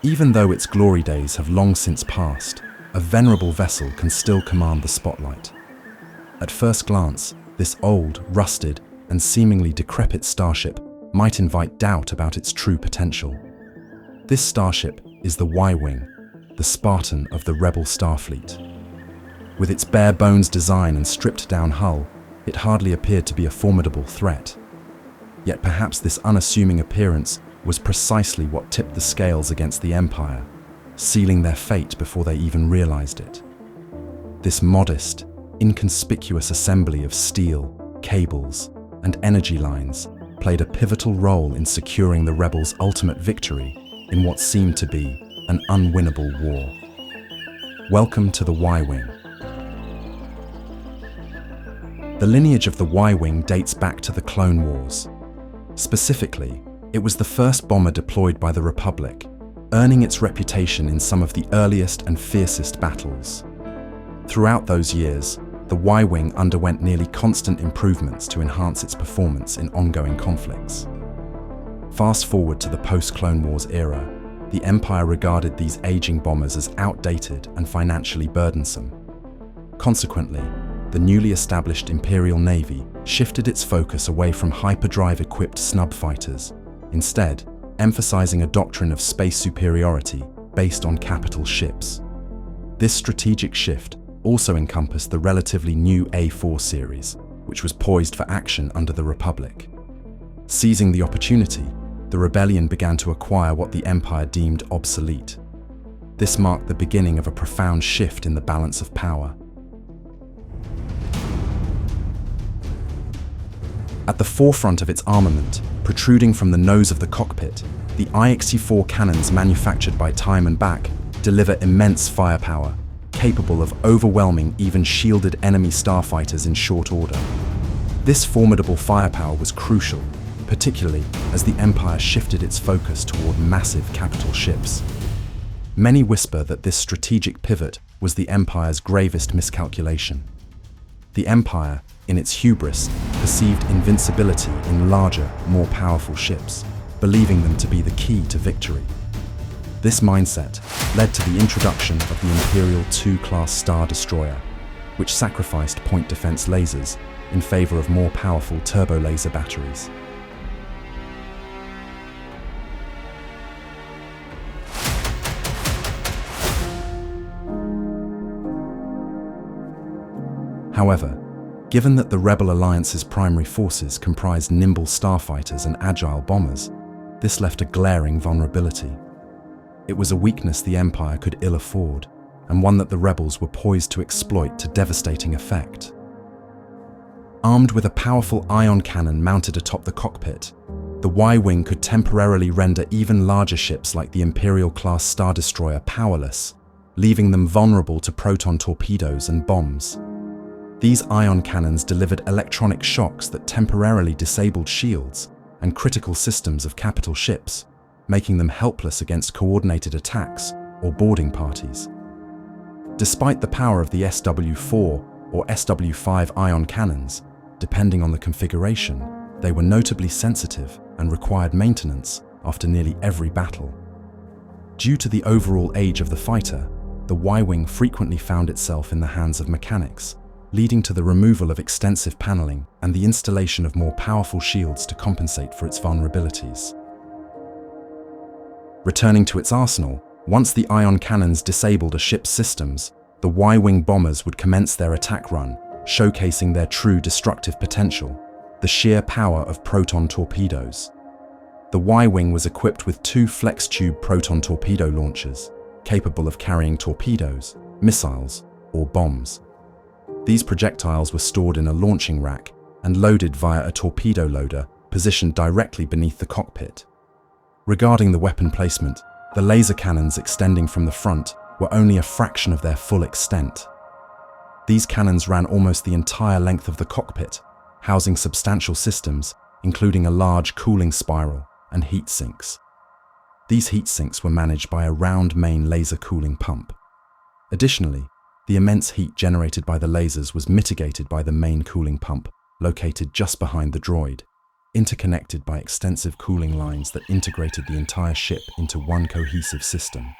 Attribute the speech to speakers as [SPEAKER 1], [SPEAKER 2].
[SPEAKER 1] Even though its glory days have long since passed, a venerable vessel can still command the spotlight. At first glance, this old, rusted, and seemingly decrepit starship might invite doubt about its true potential. This starship is the Y-Wing, the Spartan of the Rebel Starfleet. With its bare-bones design and stripped-down hull, it hardly appeared to be a formidable threat. Yet perhaps this unassuming appearance was precisely what tipped the scales against the Empire, sealing their fate before they even realized it. This modest, inconspicuous assembly of steel, cables, and energy lines played a pivotal role in securing the rebels' ultimate victory in what seemed to be an unwinnable war. Welcome to the Y-Wing. The lineage of the Y-Wing dates back to the Clone Wars. Specifically, it was the first bomber deployed by the Republic, earning its reputation in some of the earliest and fiercest battles. Throughout those years, the Y-Wing underwent nearly constant improvements to enhance its performance in ongoing conflicts. Fast forward to the post-Clone Wars era, the Empire regarded these aging bombers as outdated and financially burdensome. Consequently, the newly established Imperial Navy shifted its focus away from hyperdrive-equipped snub fighters, instead emphasizing a doctrine of space superiority based on capital ships. This strategic shift also encompassed the relatively new A4 series, which was poised for action under the Republic. Seizing the opportunity, the rebellion began to acquire what the Empire deemed obsolete. This marked the beginning of a profound shift in the balance of power. At the forefront of its armament, protruding from the nose of the cockpit, the IX-4 cannons manufactured by Time and Back deliver immense firepower, capable of overwhelming even shielded enemy starfighters in short order. This formidable firepower was crucial, particularly as the Empire shifted its focus toward massive capital ships. Many whisper that this strategic pivot was the Empire's gravest miscalculation. The Empire, in its hubris, perceived invincibility in larger, more powerful ships, believing them to be the key to victory. This mindset led to the introduction of the Imperial II-class Star Destroyer, which sacrificed point defense lasers in favor of more powerful turbo laser batteries. However, given that the Rebel Alliance's primary forces comprised nimble starfighters and agile bombers, this left a glaring vulnerability. It was a weakness the Empire could ill afford, and one that the rebels were poised to exploit to devastating effect. Armed with a powerful ion cannon mounted atop the cockpit, the Y-Wing could temporarily render even larger ships like the Imperial-class Star Destroyer powerless, leaving them vulnerable to proton torpedoes and bombs. These ion cannons delivered electronic shocks that temporarily disabled shields and critical systems of capital ships, making them helpless against coordinated attacks or boarding parties. Despite the power of the SW-4 or SW-5 ion cannons, depending on the configuration, they were notably sensitive and required maintenance after nearly every battle. Due to the overall age of the fighter, the Y-Wing frequently found itself in the hands of mechanics, leading to the removal of extensive paneling and the installation of more powerful shields to compensate for its vulnerabilities. Returning to its arsenal, once the ion cannons disabled a ship's systems, the Y-Wing bombers would commence their attack run, showcasing their true destructive potential, the sheer power of proton torpedoes. The Y-Wing was equipped with 2 flex-tube proton torpedo launchers, capable of carrying torpedoes, missiles, or bombs. These projectiles were stored in a launching rack and loaded via a torpedo loader positioned directly beneath the cockpit. Regarding the weapon placement, the laser cannons extending from the front were only a fraction of their full extent. These cannons ran almost the entire length of the cockpit, housing substantial systems, including a large cooling spiral and heat sinks. These heat sinks were managed by a round main laser cooling pump. Additionally, the immense heat generated by the lasers was mitigated by the main cooling pump, located just behind the droid. interconnected by extensive cooling lines that integrated the entire ship into one cohesive system.